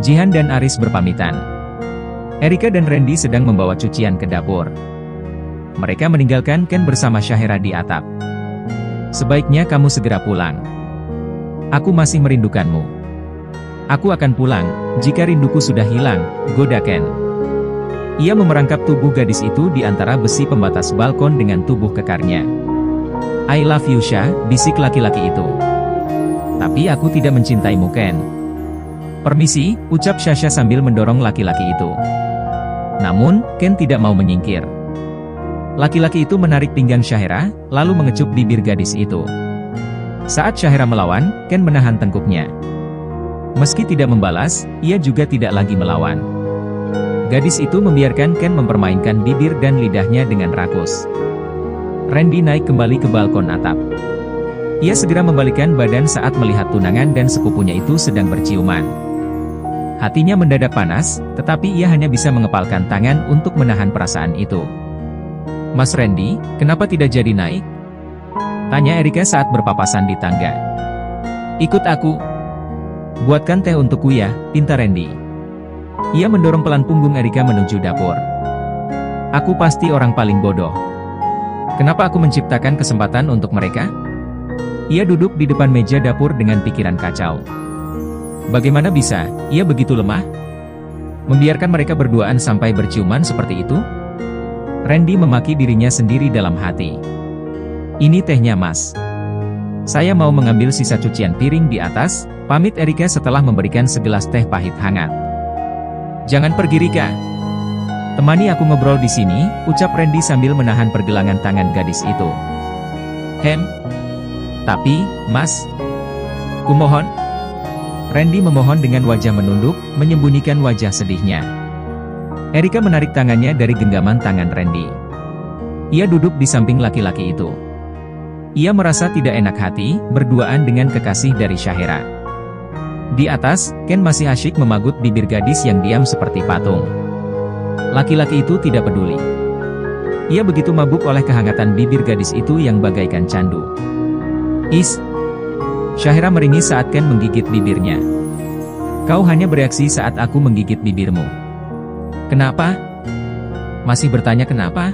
Jihan dan Aris berpamitan. Erika dan Randy sedang membawa cucian ke dapur. Mereka meninggalkan Ken bersama Syahira di atap. Sebaiknya kamu segera pulang. Aku masih merindukanmu. Aku akan pulang, jika rinduku sudah hilang, goda Ken. Ia memerangkap tubuh gadis itu di antara besi pembatas balkon dengan tubuh kekarnya. I love you Sha, bisik laki-laki itu. Tapi aku tidak mencintaimu Ken. Permisi, ucap Sasha sambil mendorong laki-laki itu. Namun, Ken tidak mau menyingkir. Laki-laki itu menarik pinggang Syahira, lalu mengecup bibir gadis itu. Saat Syahira melawan, Ken menahan tengkuknya. Meski tidak membalas, ia juga tidak lagi melawan. Gadis itu membiarkan Ken mempermainkan bibir dan lidahnya dengan rakus. Randy naik kembali ke balkon atap. Ia segera membalikkan badan saat melihat tunangan dan sepupunya itu sedang berciuman. Hatinya mendadak panas, tetapi ia hanya bisa mengepalkan tangan untuk menahan perasaan itu. Mas Randy, kenapa tidak jadi naik? Tanya Erika saat berpapasan di tangga. Ikut aku. Buatkan teh untukku ya, pinta Randy. Ia mendorong pelan punggung Erika menuju dapur. Aku pasti orang paling bodoh. Kenapa aku menciptakan kesempatan untuk mereka? Ia duduk di depan meja dapur dengan pikiran kacau. Bagaimana bisa, ia begitu lemah? Membiarkan mereka berduaan sampai berciuman seperti itu? Randy memaki dirinya sendiri dalam hati. Ini tehnya mas. Saya mau mengambil sisa cucian piring di atas, pamit Erika setelah memberikan segelas teh pahit hangat. Jangan pergi Rika. Temani aku ngobrol di sini, ucap Randy sambil menahan pergelangan tangan gadis itu. Tapi, mas. Kumohon. Randy memohon dengan wajah menunduk, menyembunyikan wajah sedihnya. Erika menarik tangannya dari genggaman tangan Randy. Ia duduk di samping laki-laki itu. Ia merasa tidak enak hati, berduaan dengan kekasih dari Syahira. Di atas, Ken masih asyik memagut bibir gadis yang diam seperti patung. Laki-laki itu tidak peduli. Ia begitu mabuk oleh kehangatan bibir gadis itu yang bagaikan candu. Syahira meringis saat Ken menggigit bibirnya. Kau hanya bereaksi saat aku menggigit bibirmu. Kenapa? Masih bertanya kenapa?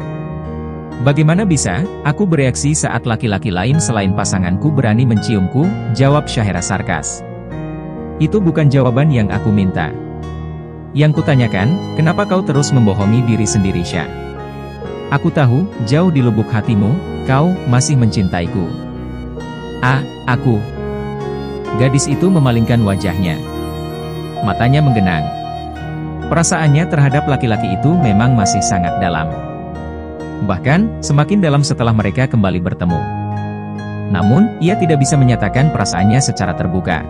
Bagaimana bisa, aku bereaksi saat laki-laki lain selain pasanganku berani menciumku, jawab Syahira sarkas. Itu bukan jawaban yang aku minta. Yang kutanyakan, kenapa kau terus membohongi diri sendiri Syah? Aku tahu, jauh di lubuk hatimu, kau masih mencintaiku. Aku. Gadis itu memalingkan wajahnya. Matanya menggenang. Perasaannya terhadap laki-laki itu memang masih sangat dalam. Bahkan, semakin dalam setelah mereka kembali bertemu. Namun, ia tidak bisa menyatakan perasaannya secara terbuka.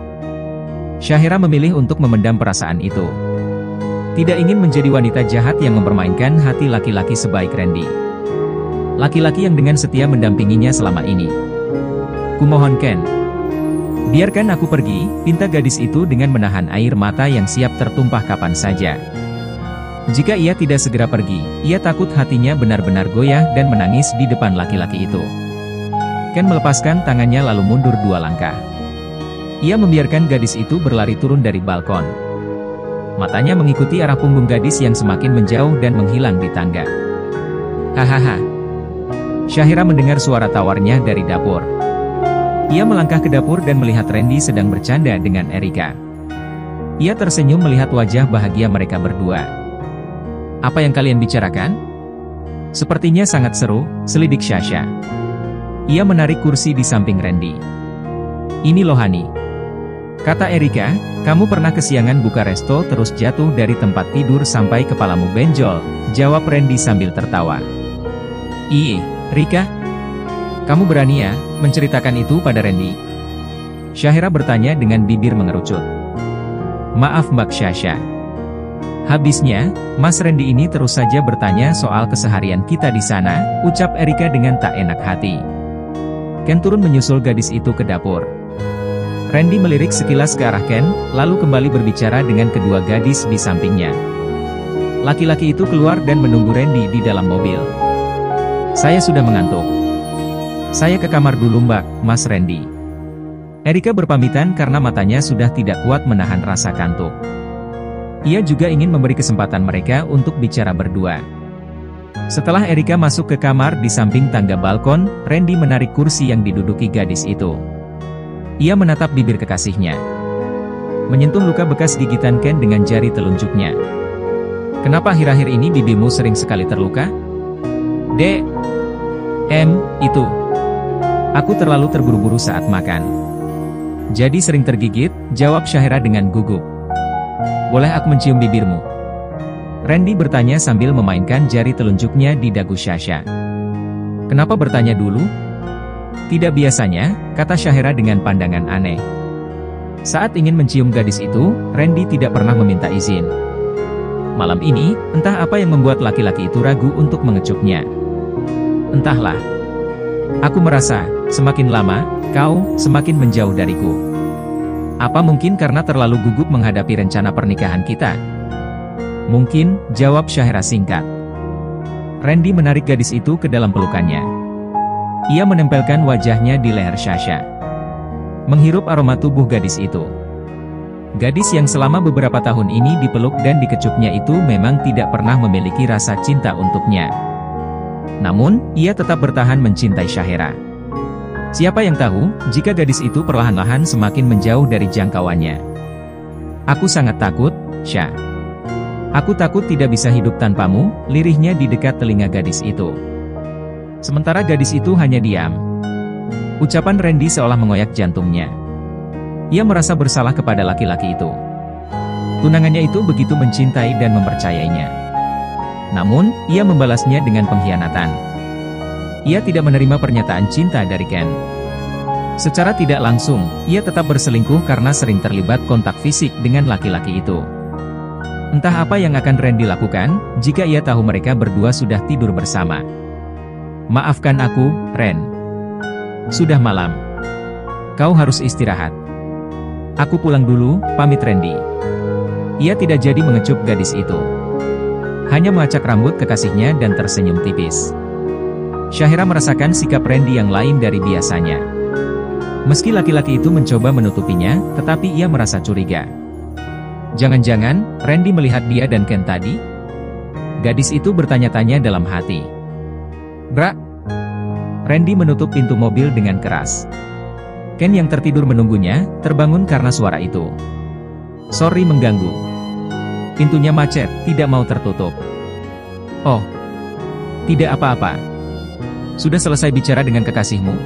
Syahira memilih untuk memendam perasaan itu. Tidak ingin menjadi wanita jahat yang mempermainkan hati laki-laki sebaik Randy. Laki-laki yang dengan setia mendampinginya selama ini. Kumohon Ken. Biarkan aku pergi, pinta gadis itu dengan menahan air mata yang siap tertumpah kapan saja. Jika ia tidak segera pergi, ia takut hatinya benar-benar goyah dan menangis di depan laki-laki itu. Ken melepaskan tangannya lalu mundur 2 langkah. Ia membiarkan gadis itu berlari turun dari balkon. Matanya mengikuti arah punggung gadis yang semakin menjauh dan menghilang di tangga. Hahaha. Syahira mendengar suara tawarnya dari dapur. Ia melangkah ke dapur dan melihat Randy sedang bercanda dengan Erika. Ia tersenyum melihat wajah bahagia mereka berdua. Apa yang kalian bicarakan? Sepertinya sangat seru, selidik Sasha. Ia menarik kursi di samping Randy. Ini loh Hani. Kata Erika, kamu pernah kesiangan buka resto terus jatuh dari tempat tidur sampai kepalamu benjol, jawab Randy sambil tertawa. Ih, Rika? Kamu berani ya, menceritakan itu pada Randy? Syahira bertanya dengan bibir mengerucut. Maaf Mbak Sasha. Habisnya, Mas Randy ini terus saja bertanya soal keseharian kita di sana, ucap Erika dengan tak enak hati. Ken turun menyusul gadis itu ke dapur. Randy melirik sekilas ke arah Ken, lalu kembali berbicara dengan kedua gadis di sampingnya. Laki-laki itu keluar dan menunggu Randy di dalam mobil. Saya sudah mengantuk. Saya ke kamar dulu Mbak, Mas Randy. Erika berpamitan karena matanya sudah tidak kuat menahan rasa kantuk. Ia juga ingin memberi kesempatan mereka untuk bicara berdua. Setelah Erika masuk ke kamar di samping tangga balkon, Randy menarik kursi yang diduduki gadis itu. Ia menatap bibir kekasihnya. Menyentuh luka bekas gigitan Ken dengan jari telunjuknya. Kenapa akhir-akhir ini bibimu sering sekali terluka? Itu. Aku terlalu terburu-buru saat makan. Jadi sering tergigit, jawab Syahira dengan gugup. Boleh aku mencium bibirmu? Randy bertanya sambil memainkan jari telunjuknya di dagu Sasha. Kenapa bertanya dulu? Tidak biasanya, kata Syahira dengan pandangan aneh. Saat ingin mencium gadis itu, Randy tidak pernah meminta izin. Malam ini, entah apa yang membuat laki-laki itu ragu untuk mengecupnya. Entahlah. Aku merasa, semakin lama, kau semakin menjauh dariku. Apa mungkin karena terlalu gugup menghadapi rencana pernikahan kita? Mungkin, jawab Syahira singkat. Randy menarik gadis itu ke dalam pelukannya. Ia menempelkan wajahnya di leher Sasha. Menghirup aroma tubuh gadis itu. Gadis yang selama beberapa tahun ini dipeluk dan dikecupnya itu memang tidak pernah memiliki rasa cinta untuknya. Namun, ia tetap bertahan mencintai Syahira. Siapa yang tahu, jika gadis itu perlahan-lahan semakin menjauh dari jangkauannya. Aku sangat takut, Syah. Aku takut tidak bisa hidup tanpamu, lirihnya di dekat telinga gadis itu. Sementara gadis itu hanya diam. Ucapan Randy seolah mengoyak jantungnya. Ia merasa bersalah kepada laki-laki itu. Tunangannya itu begitu mencintai dan mempercayainya. Namun, ia membalasnya dengan pengkhianatan. Ia tidak menerima pernyataan cinta dari Ken. Secara tidak langsung, ia tetap berselingkuh karena sering terlibat kontak fisik dengan laki-laki itu. Entah apa yang akan Randy lakukan, jika ia tahu mereka berdua sudah tidur bersama. Maafkan aku, Ren. Sudah malam. Kau harus istirahat. Aku pulang dulu, pamit Randy. Ia tidak jadi mengecup gadis itu. Hanya mengacak rambut kekasihnya dan tersenyum tipis. Syahira merasakan sikap Randy yang lain dari biasanya. Meski laki-laki itu mencoba menutupinya, tetapi ia merasa curiga. Jangan-jangan, Randy melihat dia dan Ken tadi? Gadis itu bertanya-tanya dalam hati. Bra. Randy menutup pintu mobil dengan keras. Ken yang tertidur menunggunya, terbangun karena suara itu. Sorry mengganggu. Pintunya macet, tidak mau tertutup. Oh. Tidak apa-apa. Sudah selesai bicara dengan kekasihmu?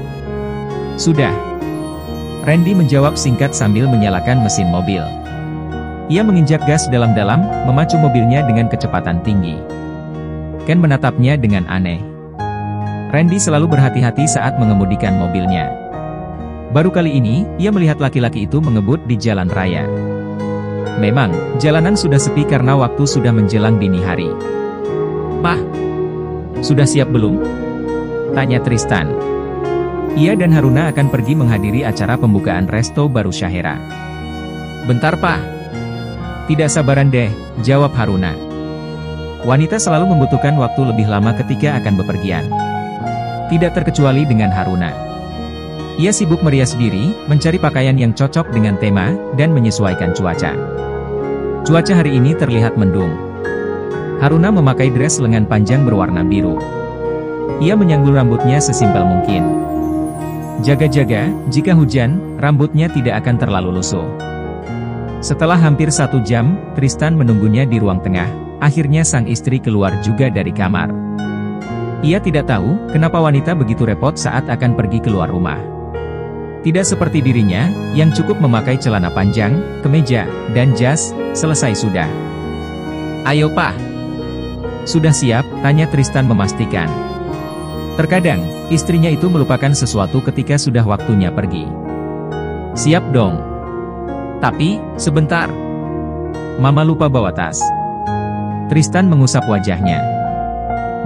Sudah. Randy menjawab singkat sambil menyalakan mesin mobil. Ia menginjak gas dalam-dalam, memacu mobilnya dengan kecepatan tinggi. Ken menatapnya dengan aneh. Randy selalu berhati-hati saat mengemudikan mobilnya. Baru kali ini, ia melihat laki-laki itu mengebut di jalan raya. Memang, jalanan sudah sepi karena waktu sudah menjelang dini hari. Pak, sudah siap belum? Tanya Tristan. Ia dan Haruna akan pergi menghadiri acara pembukaan resto baru Syahira. Bentar Pak. Tidak sabaran deh, jawab Haruna. Wanita selalu membutuhkan waktu lebih lama ketika akan bepergian. Tidak terkecuali dengan Haruna. Ia sibuk merias diri, mencari pakaian yang cocok dengan tema, dan menyesuaikan cuaca. Cuaca hari ini terlihat mendung. Haruna memakai dress lengan panjang berwarna biru. Ia menyanggul rambutnya sesimpel mungkin. Jaga-jaga, jika hujan, rambutnya tidak akan terlalu lusuh. Setelah hampir 1 jam, Tristan menunggunya di ruang tengah. Akhirnya sang istri keluar juga dari kamar. Ia tidak tahu, kenapa wanita begitu repot saat akan pergi keluar rumah. Tidak seperti dirinya, yang cukup memakai celana panjang, kemeja, dan jas, selesai sudah. Ayo Pak. Sudah siap, tanya Tristan memastikan. Terkadang, istrinya itu melupakan sesuatu ketika sudah waktunya pergi. Siap dong. Tapi, sebentar. Mama lupa bawa tas. Tristan mengusap wajahnya.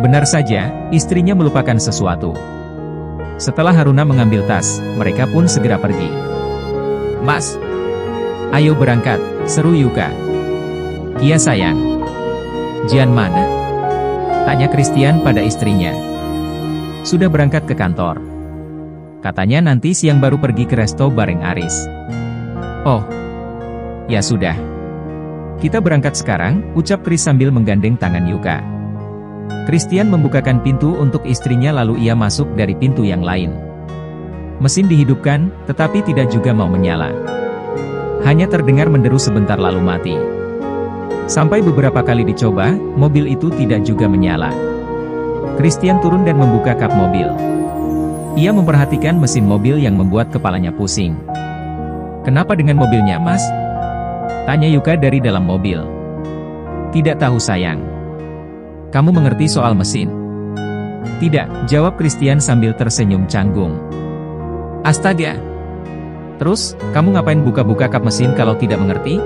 Benar saja, istrinya melupakan sesuatu. Setelah Haruna mengambil tas, mereka pun segera pergi. Mas, ayo berangkat, seru Yuka. Iya sayang. Jian mana? Tanya Christian pada istrinya. Sudah berangkat ke kantor. Katanya nanti siang baru pergi ke resto bareng Aris. Oh, ya sudah. Kita berangkat sekarang, ucap Chris sambil menggandeng tangan Yuka. Christian membukakan pintu untuk istrinya lalu ia masuk dari pintu yang lain. Mesin dihidupkan, tetapi tidak juga mau menyala. Hanya terdengar menderu sebentar lalu mati. Sampai beberapa kali dicoba, mobil itu tidak juga menyala. Christian turun dan membuka kap mobil. Ia memperhatikan mesin mobil yang membuat kepalanya pusing. "Kenapa dengan mobilnya, Mas?" tanya Yuka dari dalam mobil. "Tidak tahu sayang. Kamu mengerti soal mesin?" "Tidak," jawab Christian sambil tersenyum canggung. "Astaga. Terus, kamu ngapain buka-buka kap mesin kalau tidak mengerti?"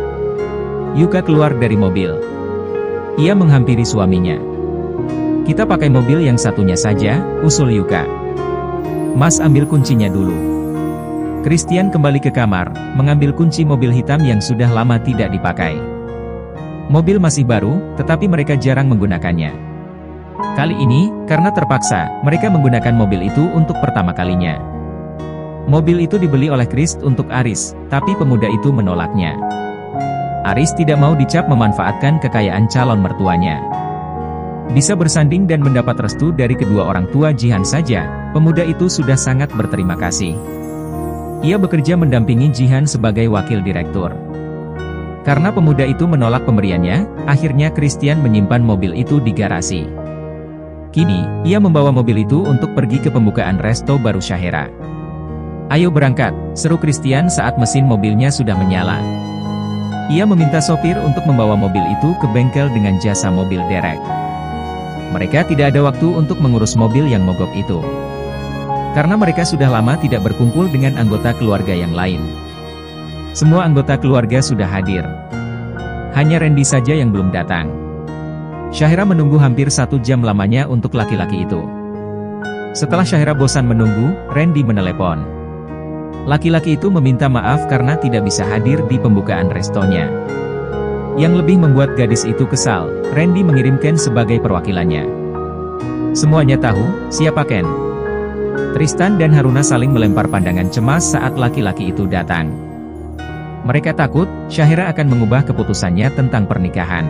Yuka keluar dari mobil. Ia menghampiri suaminya. "Kita pakai mobil yang satunya saja," usul Yuka. "Mas ambil kuncinya dulu." Christian kembali ke kamar, mengambil kunci mobil hitam yang sudah lama tidak dipakai. Mobil masih baru, tetapi mereka jarang menggunakannya. Kali ini, karena terpaksa, mereka menggunakan mobil itu untuk pertama kalinya. Mobil itu dibeli oleh Chris untuk Aris, tapi pemuda itu menolaknya. Aris tidak mau dicap memanfaatkan kekayaan calon mertuanya. Bisa bersanding dan mendapat restu dari kedua orang tua Jihan saja, pemuda itu sudah sangat berterima kasih. Ia bekerja mendampingi Jihan sebagai wakil direktur. Karena pemuda itu menolak pemberiannya, akhirnya Christian menyimpan mobil itu di garasi. Kini, ia membawa mobil itu untuk pergi ke pembukaan resto baru Syahera. "Ayo berangkat," seru Christian saat mesin mobilnya sudah menyala. Ia meminta sopir untuk membawa mobil itu ke bengkel dengan jasa mobil derek. Mereka tidak ada waktu untuk mengurus mobil yang mogok itu. Karena mereka sudah lama tidak berkumpul dengan anggota keluarga yang lain. Semua anggota keluarga sudah hadir. Hanya Randy saja yang belum datang. Syahera menunggu hampir 1 jam lamanya untuk laki-laki itu. Setelah Syahera bosan menunggu, Randy menelepon. Laki-laki itu meminta maaf karena tidak bisa hadir di pembukaan restonya. Yang lebih membuat gadis itu kesal, Randy mengirimkan sebagai perwakilannya. Semuanya tahu, siapa Ken? Tristan dan Haruna saling melempar pandangan cemas saat laki-laki itu datang. Mereka takut, Syahera akan mengubah keputusannya tentang pernikahan.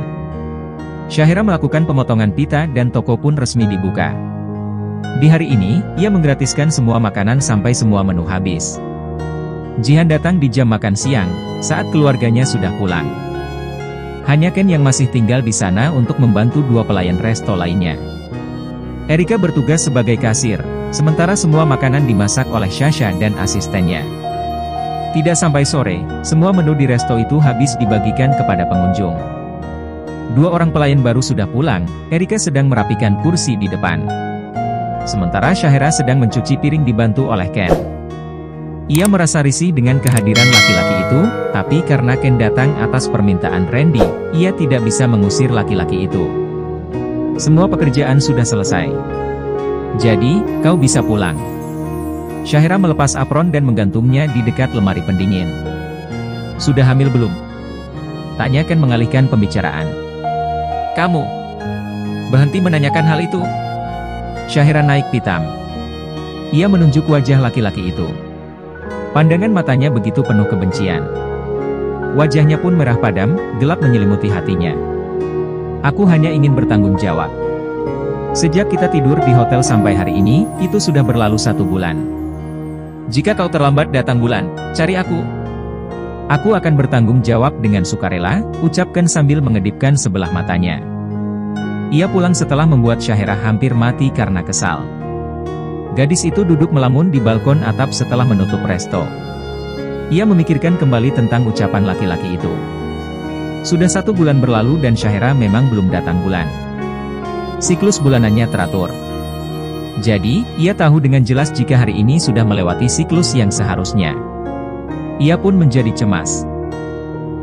Syahera melakukan pemotongan pita dan toko pun resmi dibuka. Di hari ini, ia menggratiskan semua makanan sampai semua menu habis. Jihan datang di jam makan siang, saat keluarganya sudah pulang. Hanya Ken yang masih tinggal di sana untuk membantu 2 pelayan resto lainnya. Erika bertugas sebagai kasir, sementara semua makanan dimasak oleh Sasha dan asistennya. Tidak sampai sore, semua menu di resto itu habis dibagikan kepada pengunjung. 2 orang pelayan baru sudah pulang, Erika sedang merapikan kursi di depan. Sementara Syahera sedang mencuci piring dibantu oleh Ken. Ia merasa risih dengan kehadiran laki-laki itu, tapi karena Ken datang atas permintaan Randy, ia tidak bisa mengusir laki-laki itu. Semua pekerjaan sudah selesai. Jadi, kau bisa pulang. Syahera melepas apron dan menggantungnya di dekat lemari pendingin. Sudah hamil belum? Tanya Ken mengalihkan pembicaraan. Kamu berhenti menanyakan hal itu. Syahera naik pitam. Ia menunjuk wajah laki-laki itu. Pandangan matanya begitu penuh kebencian. Wajahnya pun merah padam, gelap menyelimuti hatinya. Aku hanya ingin bertanggung jawab. Sejak kita tidur di hotel sampai hari ini, itu sudah berlalu 1 bulan. Jika kau terlambat datang bulan, cari aku. Aku akan bertanggung jawab dengan sukarela, ucapkan sambil mengedipkan sebelah matanya. Ia pulang setelah membuat Syahera hampir mati karena kesal. Gadis itu duduk melamun di balkon atap setelah menutup resto. Ia memikirkan kembali tentang ucapan laki-laki itu. Sudah 1 bulan berlalu dan Syahera memang belum datang bulan. Siklus bulanannya teratur. Jadi, ia tahu dengan jelas jika hari ini sudah melewati siklus yang seharusnya. Ia pun menjadi cemas.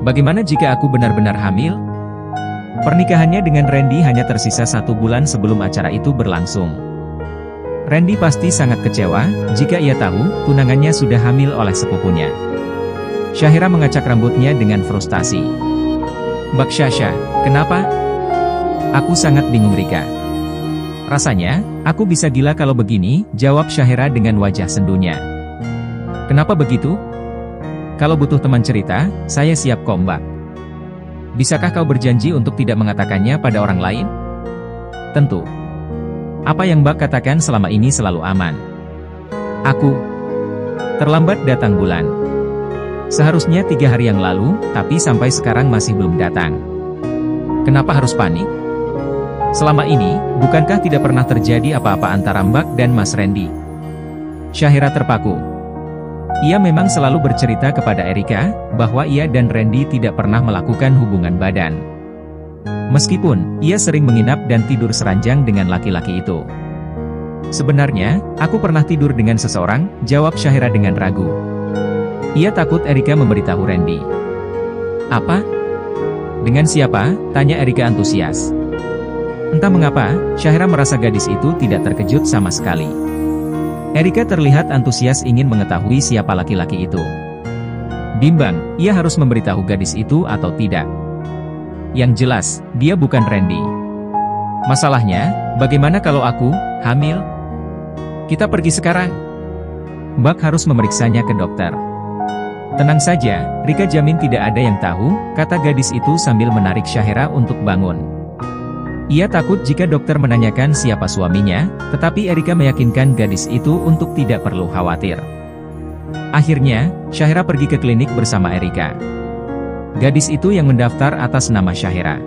Bagaimana jika aku benar-benar hamil? Pernikahannya dengan Randy hanya tersisa 1 bulan sebelum acara itu berlangsung. Randy pasti sangat kecewa jika ia tahu tunangannya sudah hamil oleh sepupunya. Syahera mengacak rambutnya dengan frustasi. Mbak Sasha, kenapa? Aku sangat bingung Rika. Rasanya, aku bisa gila kalau begini, jawab Syahera dengan wajah sendunya. Kenapa begitu? Kalau butuh teman cerita, saya siap kok Mbak. Bisakah kau berjanji untuk tidak mengatakannya pada orang lain? Tentu. Apa yang Mbak katakan selama ini selalu aman. Aku. Terlambat datang bulan. Seharusnya 3 hari yang lalu, tapi sampai sekarang masih belum datang. Kenapa harus panik? Selama ini, bukankah tidak pernah terjadi apa-apa antara Mbak dan Mas Randy? Syahira terpaku. Ia memang selalu bercerita kepada Erika, bahwa ia dan Randy tidak pernah melakukan hubungan badan. Meskipun, ia sering menginap dan tidur seranjang dengan laki-laki itu. Sebenarnya, aku pernah tidur dengan seseorang, jawab Syahira dengan ragu. Ia takut Erika memberitahu Randy. Apa? Dengan siapa? Tanya Erika antusias. Entah mengapa, Syahira merasa gadis itu tidak terkejut sama sekali. Erika terlihat antusias ingin mengetahui siapa laki-laki itu. Bimbang, ia harus memberitahu gadis itu atau tidak. Yang jelas, dia bukan Randy. Masalahnya, bagaimana kalau aku hamil? Kita pergi sekarang. Mbak harus memeriksanya ke dokter. Tenang saja, Rika jamin tidak ada yang tahu, kata gadis itu sambil menarik Syahira untuk bangun. Ia takut jika dokter menanyakan siapa suaminya, tetapi Erika meyakinkan gadis itu untuk tidak perlu khawatir. Akhirnya, Syahira pergi ke klinik bersama Erika. Gadis itu yang mendaftar atas nama Syahira.